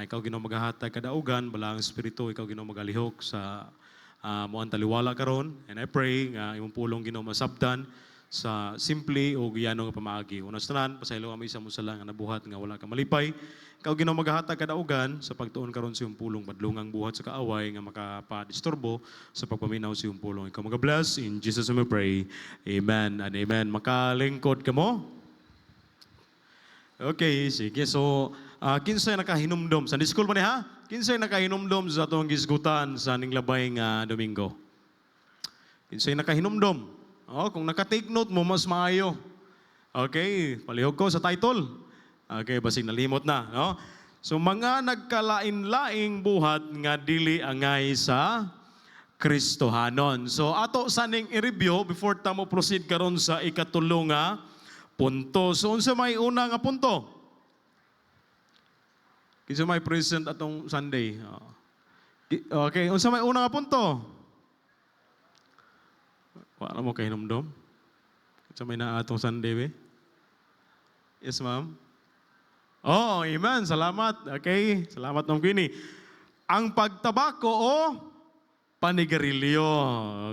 ikaw Ginoo magahatag kadaugan balang espiritu ikaw Ginoo magalihok sa moang taliwala karon. And I pray nga imong pulong Ginoo masabtan sa simple o giyano nga pamaagi. Unas tanan, pasaylo kami sa musala nga nabuhat nga wala ka malipay. Ikaw Ginoo maghatag kadaugan sa pagtuon karon sa iyong pulong padlungang buhat sa kaaway nga makapadisturbo sa pagpaminaw sa iyong pulong. Ikaw mag-bless in Jesus name we pray. Amen and amen. Makalingkod ka mo? Okay, sige. So, kinsay nakahinumdom? Sunday school man ha? Kinsay nakahinumdom sa atong gisgutan sa ning labay nga Domingo? Kinsay nakahinumdom? Oh, kung naka-take note mo, mas maayo. Okay, palihog ko sa title. Okay, basig nalimot na. No? So, mga nagkalain-laing buhat nga dili angay sa Kristohanon. So, ato saning i-review before ta mo proceed karon sa ikatulo nga punto. So, unsa may una nga punto? Kinsa may present atong Sunday? Okay, unsa may una nga punto? Wala mo kahinumdom? Sa may na atong Sunday, be? Yes, ma'am? Oh, amen. Salamat. Okay. Salamat, Ma'am Queenie. Ang pagtabako o panigarilyo.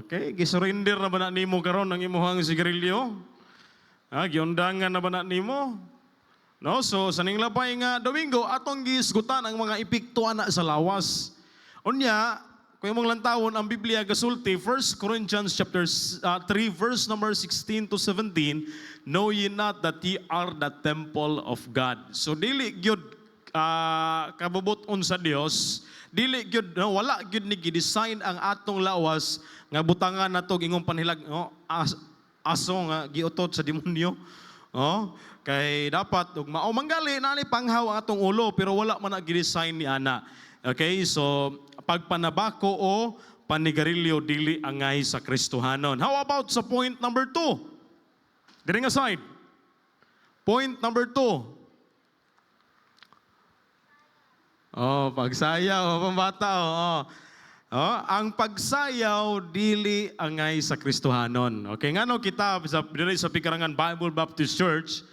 Okay. Gisurrender na ba na nimo karon ang imuhang sigarilyo? Giundangan na ba na nimo? No? So, sa ning labay nga Domingo, atong gisgutan ang mga epekto ana sa lawas. Unya, kung imong lantawon ang Biblia gasulti 1 Corinthians chapter 3 verse number 16 to 17, know ye not that ye are the temple of God. So dili gyud kabubuton sa Dios, dili gyud wala gyud ni gi-design ang atong lawas nga butangan nato ingong panhilag aso nga giutot sa demonyo. Kay dapat ug mao manggali na ni panghaw ang atong ulo pero wala man na gi-design ni ana. Okay, so pagpanabako o panigarilyo dili angay sa Kristohanon. How about sa point number 2? Diri nga side. Point number 2. Pagsayaw, pambata. Ang pagsayaw dili angay sa Kristohanon. Okay, ngano kita diri sa Pikarangan Bible Baptist Church,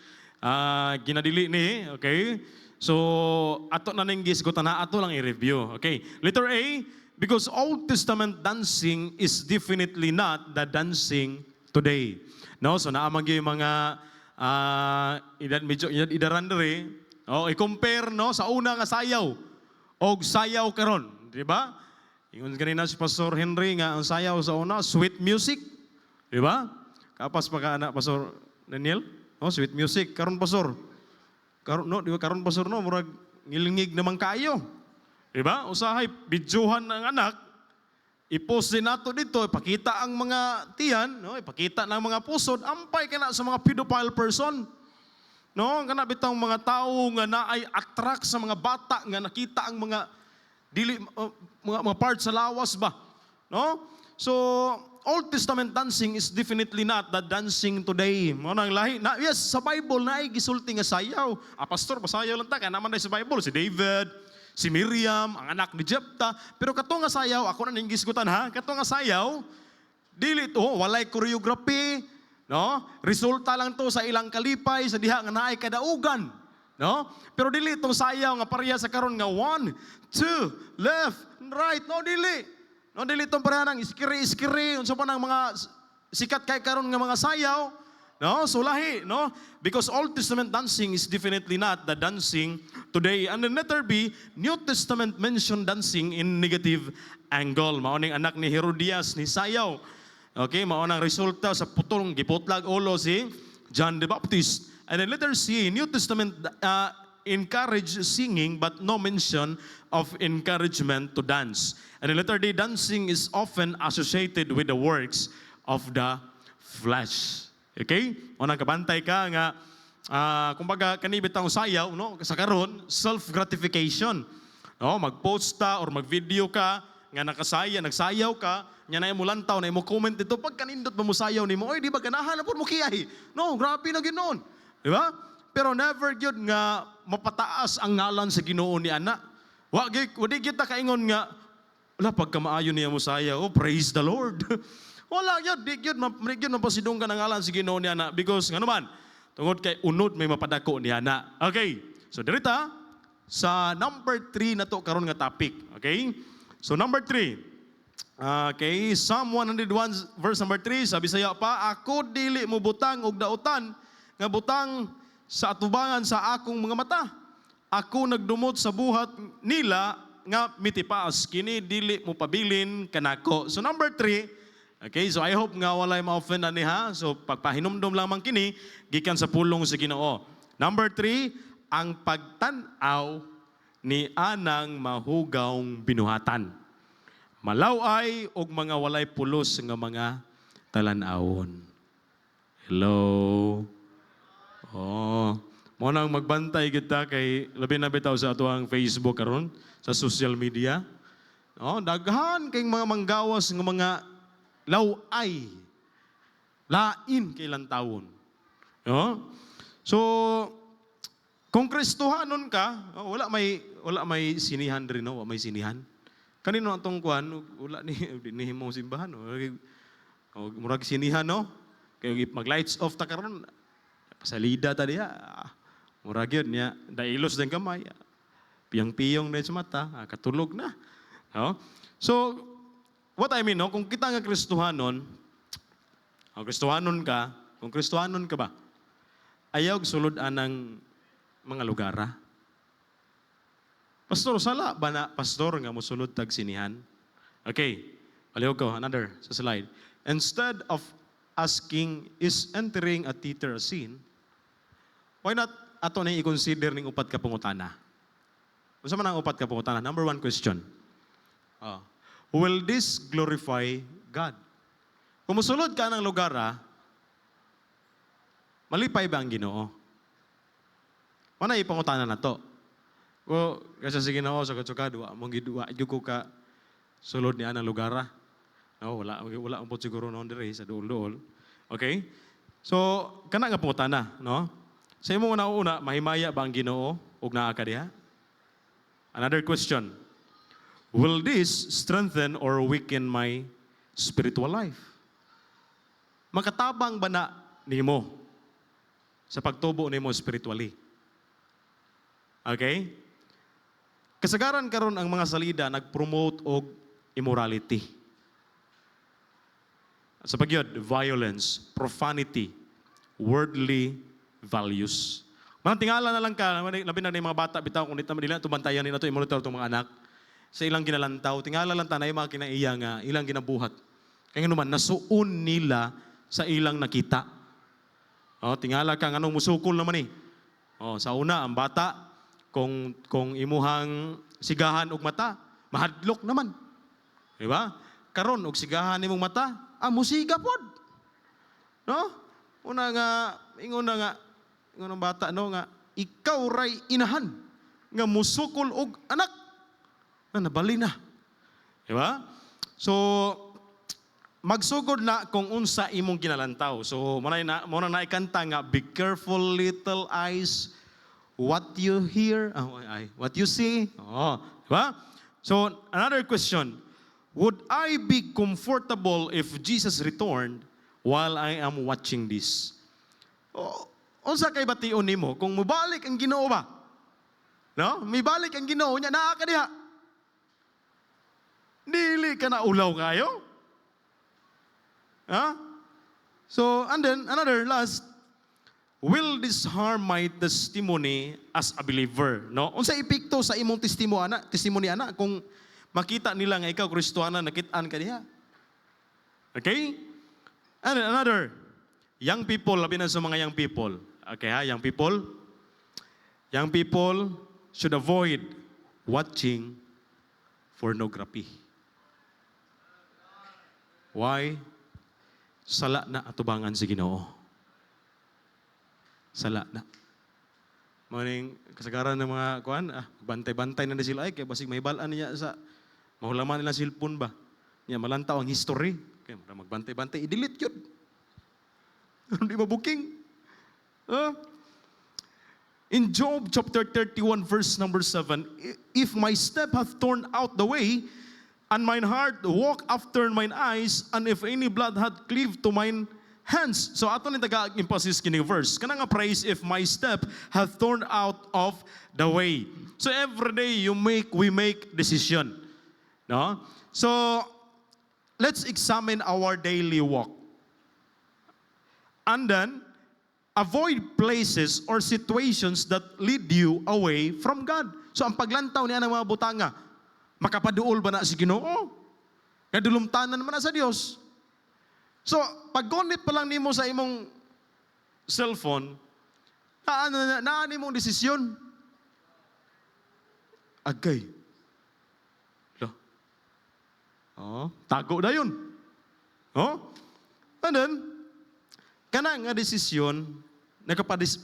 ginadili ni, okay? So, ato na ning gisgutan na ato lang i-review. Okay. Letter A, because Old Testament dancing is definitely not the dancing today. No, so naamang yung mga medyo idaran dere, i-compare no sa una nga sayaw og sayaw karon, di ba? Ingon kanina si Pastor Henry nga ang sayaw sa una sweet music, di ba? Kapas pa ka anak Pastor Daniel? Sweet music karon Pastor. Karon no, di ba karon pastor no, murag ngilingig naman kayo. Di ba? Usahay bidyuhan ng anak, i-post din nato dito, ipakita ang mga tiyan, no, ipakita ng mga pusod, ampay kana sa mga pedophile person. No, kana bitang mga tao nga naay attract sa mga bata nga nakita ang mga dili mga parts sa lawas ba. No? So, Old Testament dancing is definitely not the dancing today. Nang lahi. Yes, sa Bible na ay gisulti nga sayaw. Pastor, pasayaw lang ta. Kaya naman na sa Bible, si David, si Miriam, ang anak ni Jephthah. Pero kato nga sayaw, ako na gisgutan ha, kato nga sayaw, dili to, walay choreography, no? Resulta lang to sa ilang kalipay, sa diha nga naay kadaugan. No? Pero dili itong sayaw nga pareha sa karon nga 1, 2, left, right. No, dili. No, dili itong pareha ng iskiri-iskiri, unsa pa ng mga sikat kay karon nga mga sayaw. No, so lahi, no? Because Old Testament dancing is definitely not the dancing today. And then letter B, New Testament mention dancing in negative angle. Mao ning anak ni Herodias ni sayaw. Okay, mao nang resulta sa putong giputlag ulo si John the Baptist. And then letter C, New Testament encourage singing but no mention of encouragement to dance. And in letter D, dancing is often associated with the works of the flesh. Okay? Unang kabantay ka nga, kumbaga kanibit ang sayaw, no? Sa karon, self-gratification. No? Mag-post ta or mag-video ka, nga nagsayaw ka, nya na mo lantaw, na mo comment dito, pag kanindot ba mo sayaw ni mo, oy, di ba ganahan na po mo kiyay? No, grabe na ginoon. Di ba? Pero never yun nga mapataas ang ngalan sa Ginoo ni ana. Wadi kita kaingon nga, wala pagkamaayo niya mo saya, praise the Lord. Wala yun, di yun mapasidong ka ng ngalan sa Ginoo ni ana. Because nga naman, tungod kay unod may mapadako ni ana. Okay, so dirita, sa number 3 na to karon nga topic. Okay? So number 3. Okay, Psalm 101 verse number 3, sabi saya pa, ako dili mo butang og dautan nga butang sa atubangan sa akong mga mata. Ako nagdumot sa buhat nila nga mitipaas kini dili mo pabilin kanako. So number 3, okay, so I hope nga walay ma-offend ani ha. So pagpahinumdom lamang kini gikan sa pulong sa Ginoo. Number 3, ang pagtan-aw ni anang mahugawng binuhatan. Malaway og mga walay pulos nga mga talan-awon. Hello. Oh, mo nang magbantay kita kay labi na bitaw sa atuang Facebook karon sa social media. Oh, daghan kay mga manggawas nga mga laway. Lain kay lantawon. Oh. So kung Kristohanon ka, wala may sinihan rin, no? Wala may sinihan. Kanino atong kuan, wala ni himong simbahan, o murag sinihan, no? Kay mag-lights off ta karon, pasalida ta diha. Murag yun niya, dailos din kamay. Piyang-piyong din sa mata, katulog na. No? So, what I mean, no? Kung kita nga Kristohanon, kung Kristohanon ka ba, ayaw sulod anang mga lugara. Pastor, sala ba na pastor nga mosulod tag sinihan? Okay, palihog ko, another sa slide. Instead of asking, is entering a theater a sin? Why not ato na i-consider ning upat ka pangutana? Unsa man ang upat ka pangutana? Number 1 question. Will this glorify God? Kung mosulod ka ng lugara, malipay ba ang Ginoo? Mana ipangutana na to? O kasi sige na ako sa katsukado, mong gidua ko ka sulod ni anang lugara. No, wala ang po siguro noon dire sa duol-duol. Okay? So, kana nga pangutana, no? Sa imong una mahimaya ba ang Ginoo ug naa ka diha? Another question. Will this strengthen or weaken my spiritual life? Makatabang ba na nimo sa pagtubo nimo spiritually? Okay? Kasagaran karon ang mga salida nag-promote og immorality. Sa pagyod, violence, profanity, worldly values. Mantingala na lang ka, labi na mga bata bitaw kung dito nila tubantayan nila to i-monitor tong mga anak sa ilang ginalantaw. Tingala lang tanay mga kinaiya nga ilang ginabuhat. Kaya naman nasuon nila sa ilang nakita. Oh, tingala ka nganong musukol naman Oh, sa una ang bata kung imuhang sigahan og mata, mahadlok naman. Di ba? Karon og sigahan nimong mata, musiga pod. No? Una nga ingon ang bata no nga ikaw ray inahan nga musukol og anak na nabali na. Di ba? So magsugod na kung unsa imong ginalantaw. So mo na naikanta nga be careful little eyes what you hear, what you see. Oh, diba? So, another question. Would I be comfortable if Jesus returned while I am watching this? Unsa kay bation nimo kung mubalik ang Ginoo ba? No? Mibalik ang Ginoo nya naa ka diha. Dili ka na ulaw kayo? So, and then another last, will this harm my testimony as a believer? No? Unsa epekto sa imong testimony ana kung makita nila nga ikaw Kristohana nakit-an ka diha? Okay? And another, young people, labi na sa mga young people. Okay ha, young people? Young people should avoid watching pornography. Why? Sala na atubangan sa Ginoo. Sala na. Maning kasagaran ng mga kuan, bantay-bantay na sila ay kay basig mahibalan niya sa mahulaman nila cellphone ba. Niya malantaw ang history. Kay magbantay-bantay i-delete yun. Hindi mabuking. In Job chapter 31 verse number 7, if my step hath turned out the way, and mine heart walk after mine eyes, and if any blood hath cleaved to mine hands. So ato ni taga-emphasis kini verse. Kana nga praise if my step hath turned out of the way. So every day we make decision. No? So let's examine our daily walk. And then avoid places or situations that lead you away from God. So ang paglantaw niya ng mga butanga, makapaduol ba na si Ginoo? Kadulumtanan naman na sa Dios. So, pag gunit pa lang nimo sa imong cellphone, naani mong desisyon. Agay. Tago na yun. And then, kana nga desisyon,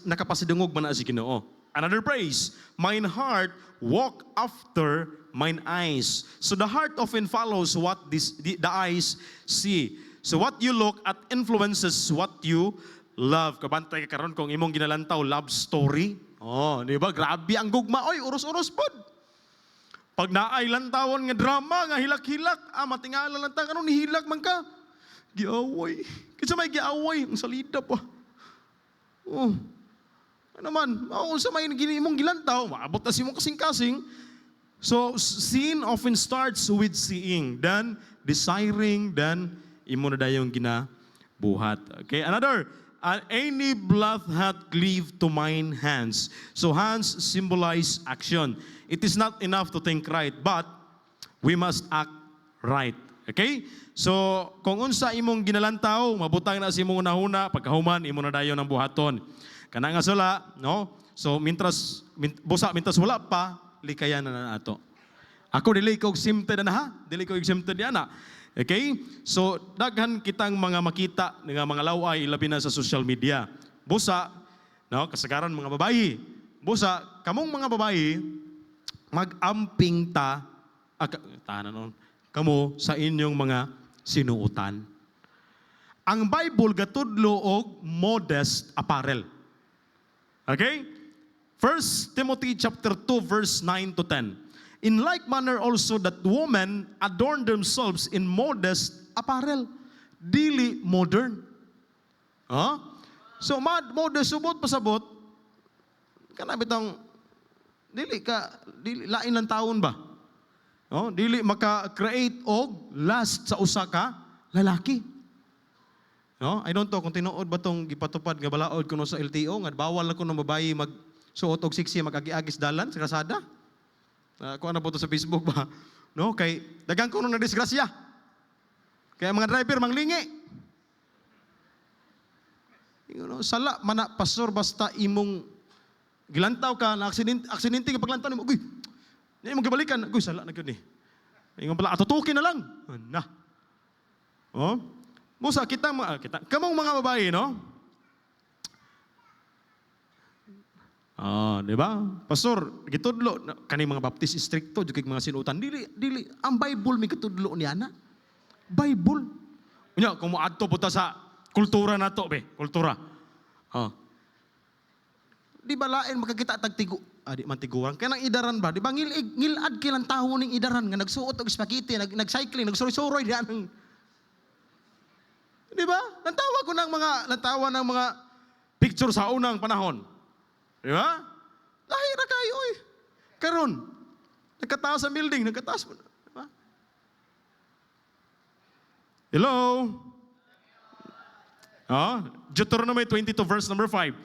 nakapasidungog man na si Ginoo. Another praise, mine heart walk after mine eyes. So the heart often follows what the eyes see. So what you look at influences what you love. Kabantay ka karon kung imong ginalantaw love story. Di ba? Grabe ang gugma. Oy, uros-uros pod. Pag naay lantawon nga drama, nga hilak-hilak, matingala lang ta, kanon nihilak man ka. Giaway. Kasi may giaway, ang salida pa. Ano man, sa may imong gilantaw, maabot na si mong kasing-kasing. So, sin often starts with seeing, then desiring, then imo na dayong ginabuhat. Okay, another, any blood hath cleaved to mine hands. So, hands symbolize action. It is not enough to think right, but we must act right. Okay? So, kung unsa imong ginalantaw, mabutang na si imong unahuna, pagkahuman, imo na dayon ang buhaton. Kana nga sula, no? So, mintras wala pa, likayan na ato. Ako, dili ko exempted na ha? Dili ko exempted na. Okay? So, daghan kitang mga makita nga mga laway, labi na sa social media. Busa, no? Kasagaran mga babayi. Busa, kamong mga babayi, mag-amping kamo sa inyong mga sinuutan. Ang Bible gatudlo og modest apparel. Okay? 1 Timothy chapter 2 verse 9 to 10. In like manner also that women adorn themselves in modest apparel, dili modern. So modest subot pasabot kana bitang dili lain lang taon ba? Dili maka-create og last sa usa ka lalaki. I don't know kung tinuod ba tong gipatupad nga balaod kuno sa LTO nga bawal na kuno babayi magsuot og siksi mag-agi-agis dalan sa kalsada. Kung ano po to sa Facebook ba? No, kay dagang kuno na disgrasya. Kaya mga driver manglingi. Sala man na pastor basta imong gilantaw ka na aksidente ka paglantaw nimo. Uy. Di mo gibalikan. Uy, sala na gyud ni. Ingon pala atutukin na lang. Na. Musa kita kamong mga babae, no? Di ba? Pastor, gitudlo kani mga baptist stricto jud mga sinutan. Dili ang Bible mi katudlo niya na. Bible. Unya kung moadto buta sa kultura nato be, kultura. Di ba lain makakita tagtigo? Di man tiguran. Kaya nang idaran ba? Di ba ngilad kilang taho ning idaran nga nagsuot og spaghetti, nag-cycling, nagsuroy-suroy diyan. Di ba? Lantawa ng mga picture sa unang panahon. Di ba? Lahira kayo eh. Karon, nagkataas ang building, nagkataas mo. Di ba? Hello? Deuteronomy 22 verse number 5.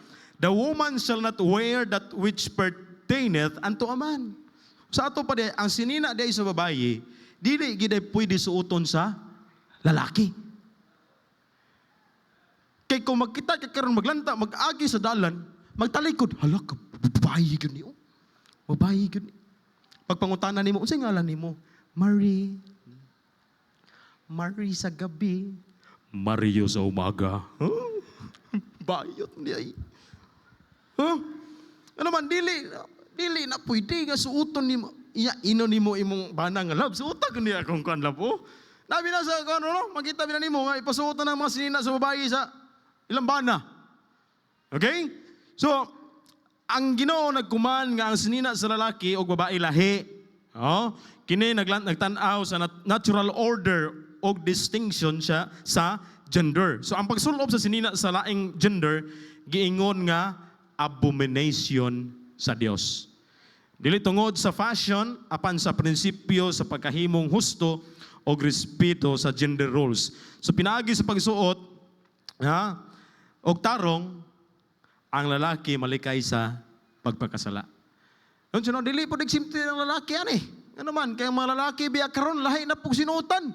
The woman shall not wear that which pertaineth unto a man. Sa ato pa ang sinina day sa babayi, dili gid pwede suoton sa lalaki. Kay kung magkita ka karon maglanta, mag-agi sa dalan, magtalikod, hala ka, babayi gyud niyo. Babayi gyud. Pagpangutanan nimo, unsay ngalan nimo? Marie sa gabi, Mario sa umaga. Bayot niya. Ano man, dili na pwede nga suoton nimo. Ino nimo imong banang nga love. Suotan ko niya akong kan love. Nabi na sa makita na nimo nga ipasuotan ng mga sinina sa babae sa ilang bana. Okay? So, ang Ginoo nagkuman nga ang sinina sa lalaki o babae lahi. Kini nagtanaw sa natural order o distinction siya sa gender. So, ang pagsulob sa sinina sa laing gender, giingon nga abomination sa Dios. Dili tungod sa fashion, apan sa prinsipyo sa pagkahimong husto o respeto sa gender roles. So pinaagi sa pagsuot, ha, og tarong, ang lalaki malikay sa pagpakasala. Yun, sino, dili po nagsimti ng lalaki yan eh. Ano man, kaya mga lalaki biya karon lahi na pong sinuotan.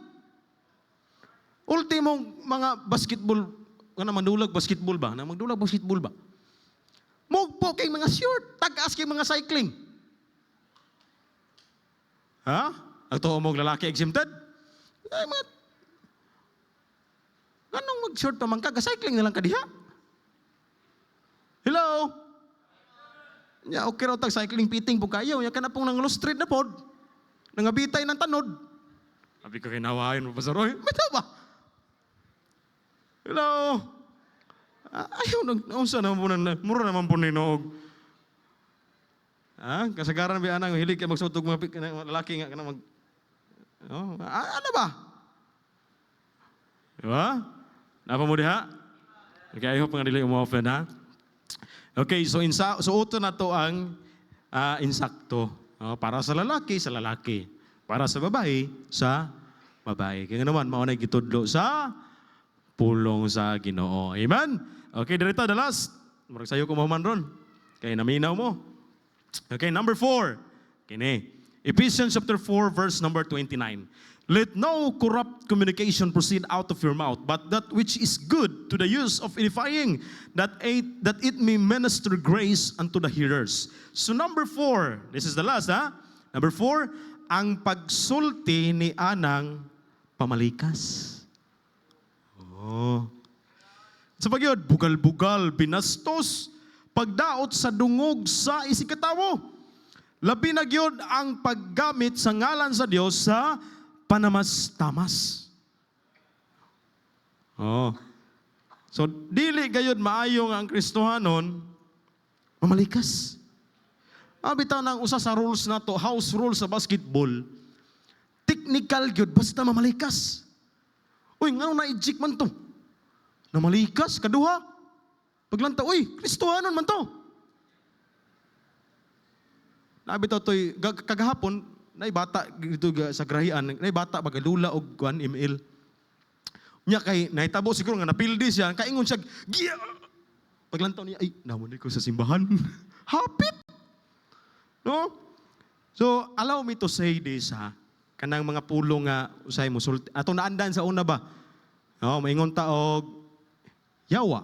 Ultimong mga basketball, ano mandulag basketball ba? Magdulag basketball ba? Mugpo kay mga short, tagas kay mga cycling. Ha? Ang tuo mong lalaki exempted? Ay, mga... Anong mag-short pa man ka? Ka-cycling na lang ka diha? Hello? Ya, okay raw tag cycling pitting po kayo. Ya ka na pong nang street na pod. Nangabitay ng tanod. Sabi ko kinawain mo, Pastor Roy. Bata ba? Hello? Ayaw, naunsa naman po na, mura naman po ninog. Kasagaran ba anang hilig ka magsutog mga lalaki nga ka na mag... ano ba? Diba? Napa mo diha? Okay, I hope nga nila umu-offend ha? Okay, so uto na to ang insakto. Para sa lalaki. Para sa babae, sa babae. Kaya naman, maunay gitudlo sa pulong sa Ginoo. Amen? Okay, dito, the last. Marag sayo ko mahuman ron. Kaya naminaw mo. Okay, number 4. Kini. Ephesians chapter 4, verse number 29. Let no corrupt communication proceed out of your mouth, but that which is good to the use of edifying, that it may minister grace unto the hearers. So number 4, this is the last, ha? Number 4, ang pagsulti ni anang pamalikas. Sa pagyod, bugal-bugal, binastos, pagdaot sa dungog sa isikatawo. Labi na gyud ang paggamit sa ngalan sa Dios sa panamas-tamas. So, dili gayud maayo nga ang Kristohanon mamalikas. Bitaw nang usa sa rules na to, house rules sa basketball, technical gyud basta mamalikas. Uy, ngano na ijik man to? Namalikas, kaduha. Paglanta, uy, Kristohanon man to. Nabitaw to'y, kagahapon, naibata dito sa grahian, naibata bagalula og 1 ml. Nya kay nahitabo siguro nga napildi siya, kaingon siya, giya. Paglantaw niya, ay, naman ko sa simbahan. Hapit. No? So, allow me to say this ha. Kanang mga pulong nga usay mo sulti. Atong naandan sa una ba? No, maingon ta og yawa.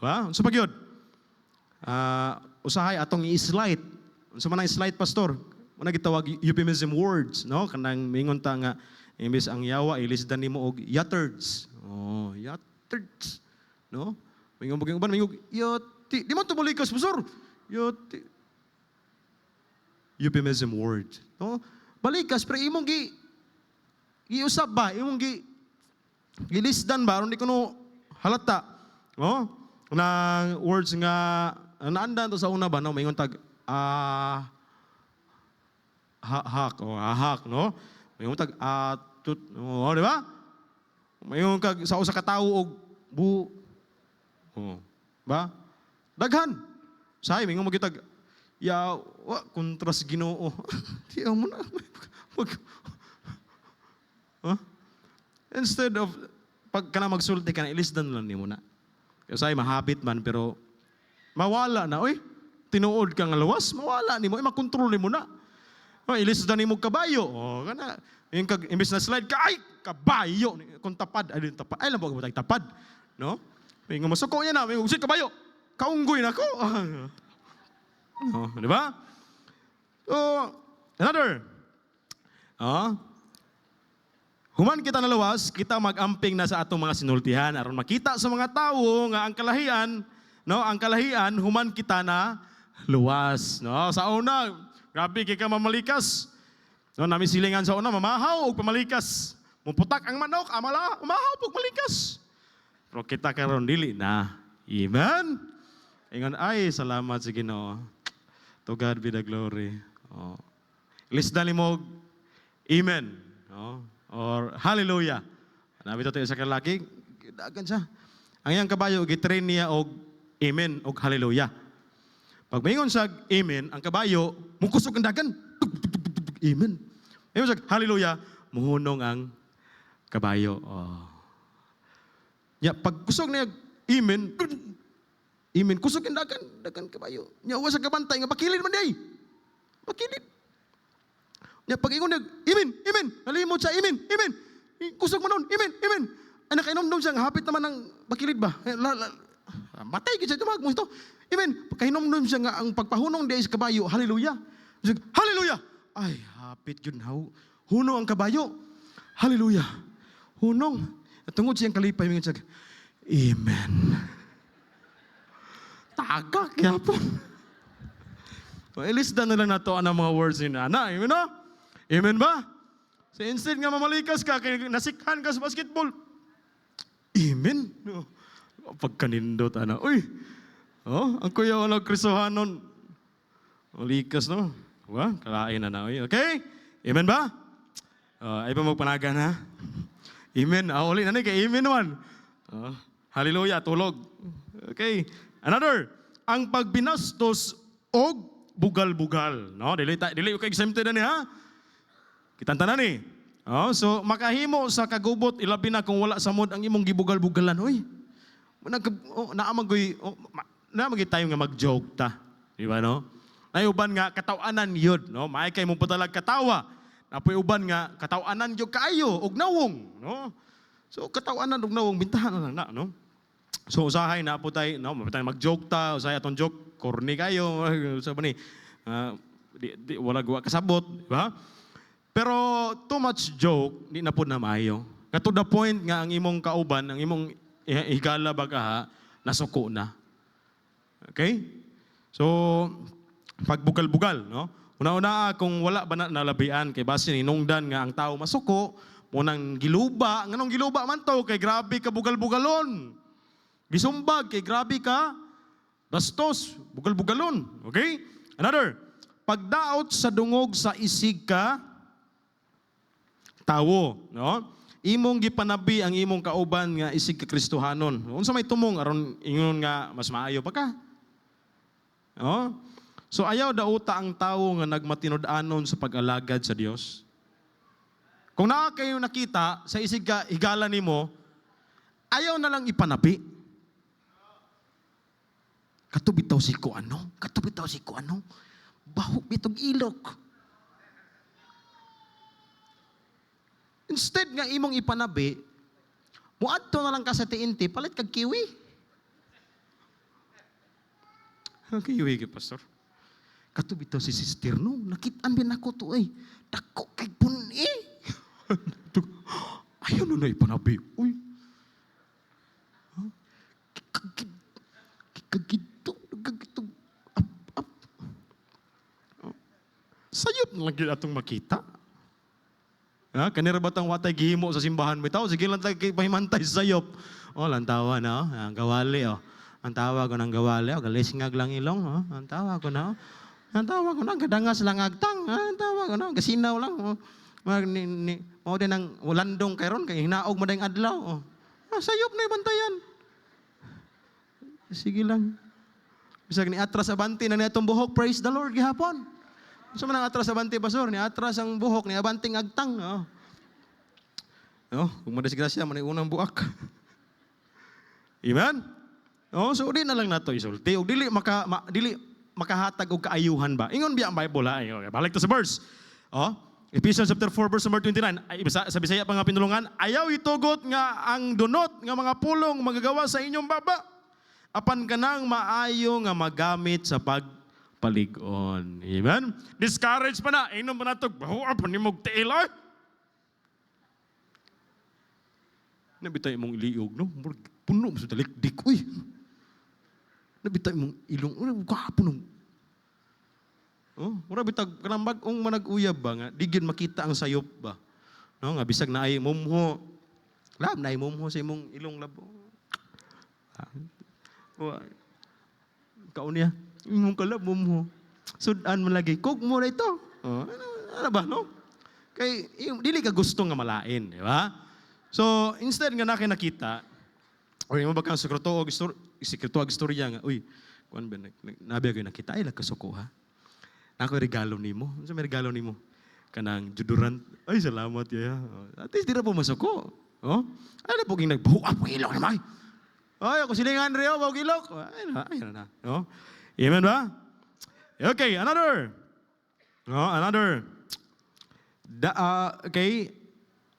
Ba? So pagyod. Usahay atong i-slide. Unsa man ang slide, pastor? Muna gitawag euphemism words, no? Kanang mingon ta nga imbes ang yawa ilisdan nimo og yatards. Yatards. No? Mingon buging uban mingon yoti. Di man to mulikas, pastor. Yoti. Euphemism word. No? Balikas pero imong giusab ba? Imong gilisdan ba aron di kuno halata. No? Nang words nga naandan to sa una ba no mingon tag hak, no? Mayroon tag atut, di ba? Mayroon kag sa usa ka tawo og bu. Ba? Daghan. Say mingon mo gitag wa kontras Ginoo. Di mo na. Instead of pag kana magsulti kana ilisdan lang nimo na. Kasi mahabit man pero mawala na oy. Tinuod ka nga lawas, mawala nimo, makontrol nimo na. Ilisdan nimo kabayo. Kana yung imbes na slide ka, ay kabayo kung tapad, ay tapad. Ay lang ba tapad, no? May masuko niya na, may si kabayo. Kaunggoy na ko. Di ba? So, another. Human kita nalawas, kita magamping na sa atong mga sinultihan aron makita sa mga tawo nga ang kalahian, no, ang kalahian human kita na luwas, no. Sa una, grabe kay ka mamalikas. No, nami silingan sa una mamahaw og pamalikas. Muputak ang manok, amala, umahaw pag malikas. Pero kita karon dili na. Amen. Ingon ay salamat sa Ginoo. To God be the glory. Lisdan nimo amen, no? Or hallelujah. Nabi to sa kalaki, dagan siya. Ang iyang kabayo gitrain niya og amen og hallelujah. Pag maingon sa amen, ang kabayo, mukusog ang dagan. Amen. Ayun sa hallelujah, muhunong ang kabayo. Oh. Ya, pag kusog na amen, amen, kusog ang dagan kabayo. Ya, wa sa kabantay nga bakilid man day. Bakilid. Ya, pag ingon amen, halimot sa amen, kusog man nun, amen. Anak kainom doon siya, hapit naman ng bakilid ba? Matay kita ito mo ito. Amen. Pagkainom doon siya nga ang pagpahunong di sa kabayo, hallelujah. Hallelujah. Ay, hapit yun. Hunong ang kabayo. Hallelujah. Hunong. At tungod siyang kalipay, mingon siya, amen. Tagak, kaya po. Ilisda na lang na to ang mga words ni Nana. Amen na? Amen ba? So instead nga mamalikas ka, kaya nasikhan ka sa basketball. Amen. Pagkanindot, uy, ang kuya ko nagkrisohanon. Malikas, no? Kalain na, uy. Okay? Amen ba? Ay pa magpanagan, ha? Amen. Uli na kay amen naman. Hallelujah, tulog. Okay. Another, ang pagbinastos og bugal-bugal. No? Dili ko exempted na niya, ha? Kitanta na ni. So, makahimo sa kagubot, ilabi na kung wala sa mod ang imong gibugal-bugalan. Uy, naamagay tayo nga mag-joke ta. Di ba, no? Nayuban nga, katawanan yun. No? Maay kayo mong patalag katawa. Napoy uban nga, katawanan yun kaayo, og nawong. No? So, katawanan og nawong, bintahan na lang na. No? So, usahay na po tayo, no? Mag-joke ta, usahay atong joke, corny kayo. Sabi ni, wala gawa kasabot. Di ba? Pero too much joke, di na po na maayo. To the point nga ang imong kauban, ang imong higala baga nasuko na. Okay? So, pagbugal-bugal, no? Una-una kung wala ba na nalabian kay base ni nungdan nga ang tao masuko, munang giluba, nganong giluba man to kay grabe ka bugal-bugalon. Gisumbag kay grabe ka bastos, bugal-bugalon. Okay? Another, pagdaot sa dungog sa isig ka tawo, no? Imong gipanabi ang imong kauban nga isig ka Kristohanon. Unsa may tumong aron ingon nga mas maayo pa ka? No? So ayaw dauta ang tawo nga nagmatinud-anon sa pag-alagad sa Dios. Kung naa kayo nakita sa isig ka higala nimo, ayaw na lang ipanabi. Katubitaw si ko ano? Baho bitog ilok. Instead nga imong ipanabi, muadto na lang ka sa TNT, palit kag kiwi. Kiwi kay pastor. Katubitaw si sister no, nakitaan bin ako to ay. Dako kay puni. Ayaw na ipanabi. Uy. Kagito. Up. Sayop na lang atong makita. Kanira batang watay gihimo sa simbahan mo itaw, sige lang tayo pahimantay sa sayop. Lantawa na, ang gawali, Ang tawa ko ng gawali, galisingag lang ilong, Ang tawa ko na, gadangas lang agtang, Ang tawa ko na, gasinaw lang, Mao din ang ulandong kayron, kay hinaog mo dayong adlaw, sayop na ibantayan. Sige lang. Bisag ni atras abanti na niya itong buhok, praise the Lord, gihapon. So man ang atras abanti pastor, ni atras ang buhok, ni abanting agtang. Kung madisgrasya, man unang buak. Amen? So di na lang nato isulti. O dili makahatag og kaayuhan ba? Ingon biya ang Bible ha. Balik to sa verse. Ephesians chapter 4 verse number 29. Sa Bisaya pa nga pinulungan, ayaw itugot nga ang dunot nga mga pulong magagawa sa inyong baba. Apan kanang maayo nga magamit sa paligon. Amen? Discourage pa na. Inom pa na ito. Bahuwa pa ni mong tiil. Nabitay mong iliog, no? Puno mo sa dalikdik. Uy! Nabitay mong ilong. Kapon. Mura bitag kanambag kung manag-uyab ba nga. Digin makita ang sayop ba. No? Nga bisag na ay mumho. Lab na ay mumho sa imong ilong labo. Kaon niya. Imong kalab mo. Sudan mo lagi. Cook mo na ito. Ano ba, no? Kay, dili ka gusto nga malain, di ba? So, instead nga nakita, o yung ba kang sekreto o istorya nga, uy, kuan ba nabi ako nakita ay kasuko ha. Ako regalo nimo. Unsa may regalo nimo? Kanang judurant. Ay salamat ya. At least dira po masuko. Oh? Ay na po ging nagbuha po ilok na may. Ay ako silingan riyo ba ilok. Ay na. No? Amen ba? Okay, another. No, another. Okay,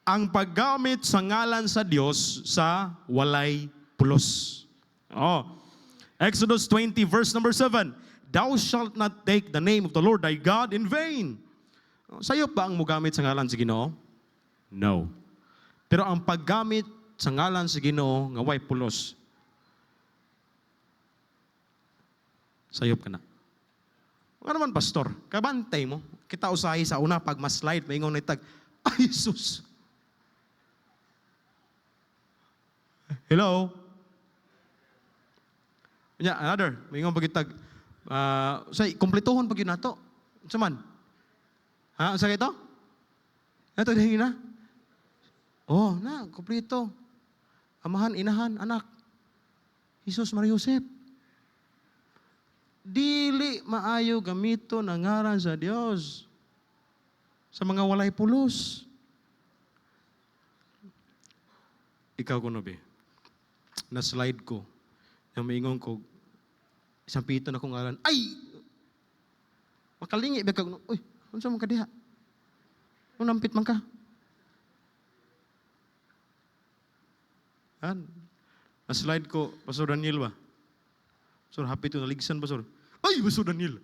ang paggamit sa ngalan sa Dios sa walay pulos. Oh. Exodus 20 verse number 7. Thou shalt not take the name of the Lord thy God in vain. Sayo ba ang mugamit sa ngalan sa Ginoo? No. Pero ang paggamit sa ngalan sa Ginoo nga way pulos. Sayop ka na. Nga naman, pastor, kabantay mo. Kita usahi sa una, pag mas-slide, maingon na itag, ay, Jesus. Hello? Yeah, another. Maingon pag itag, say, kumplituhon pag yun nato. Saman? Ha? Sa ito? Ito, dahil na. Oh, na, kumplito. Amahan, inahan, anak. Jesus, Maria, Josep. Dili maayo gamito ng ngaran sa Dios sa mga walay pulos. Ikaw ko be. Na slide ko. Yung maingon ko, isang pito na kong ngaran. Ay! Makalingi ba ka? Uy, unsa man ka diha? Unampit man ka. Na slide ko, Pastor Daniel ba? Pastor, happy to naligsan, Pastor. Ay, Pastor Daniel.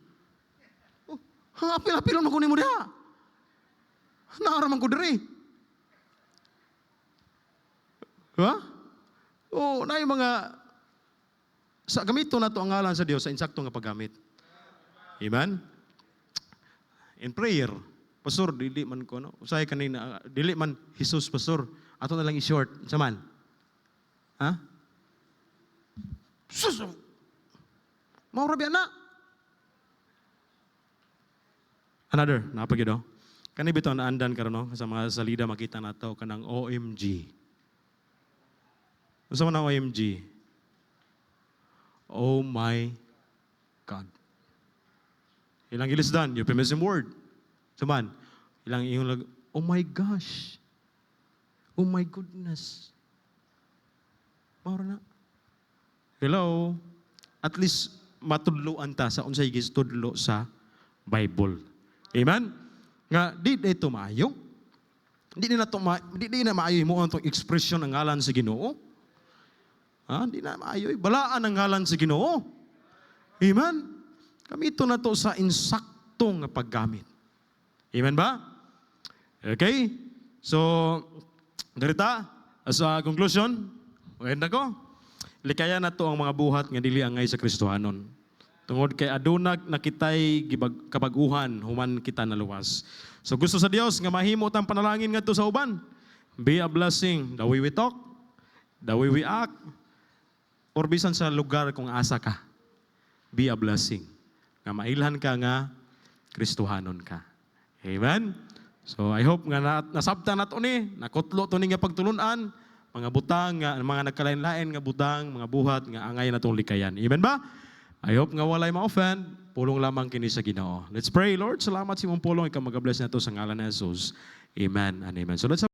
Oh, hapil-hapil lang makunin mo diha. Naaraman ko diri. Ha? Oh, na yung mga sa gamito na to ang ngalan sa Dios sa insakto nga paggamit. Amen? In prayer, Pastor, dili man ko, no? Usay kanina, dili man Jesus, Pastor. Ato na lang i-short. Saman? Ha? Sus! Maurabi na. Another, napagyo. Kani bitaw na andan karon no sa mga salida makita nato kanang OMG. Unsa man ang OMG? Oh my God. Ilang gilisdan, euphemism word. Saman, ilang iyong oh my gosh. Oh my goodness. Maura na. Hello. At least matudloan ta sa unsay gistudlo sa Bible. Amen? Nga di ito maayo. Di na maayo mo ang expression ng ngalan sa Ginoo. Ha, di na maayo balaan ang ngalan sa Ginoo. Amen? Kamito na to sa insakto nga paggamit. Amen ba? Okay? So, darita as a conclusion, wala ko. Likaya na to ang mga buhat nga dili angay sa Kristohanon. Tungod kay adunag nakitay kabaguhan human kita naluwas. So gusto sa Dios nga mahimo tang panalangin ngadto sa uban. Be a blessing the way we talk, the way we act, or bisan sa lugar kung asa ka. Be a blessing. Nga mailhan ka nga Kristohanon ka. Amen. So I hope nga nasabtan nato ni, nakutlo to ni nga pagtulunan. Mga butang, mga nagkalain-lain nga butang, mga buhat nga angay na itong likayan. Amen ba? I hope nga walay ma-offend, pulong lamang kini sa Ginoo. Let's pray, Lord. Salamat sa imong pulong, ikaw mag-bless na ito sa ngalan ni Jesus. Amen and amen. So let's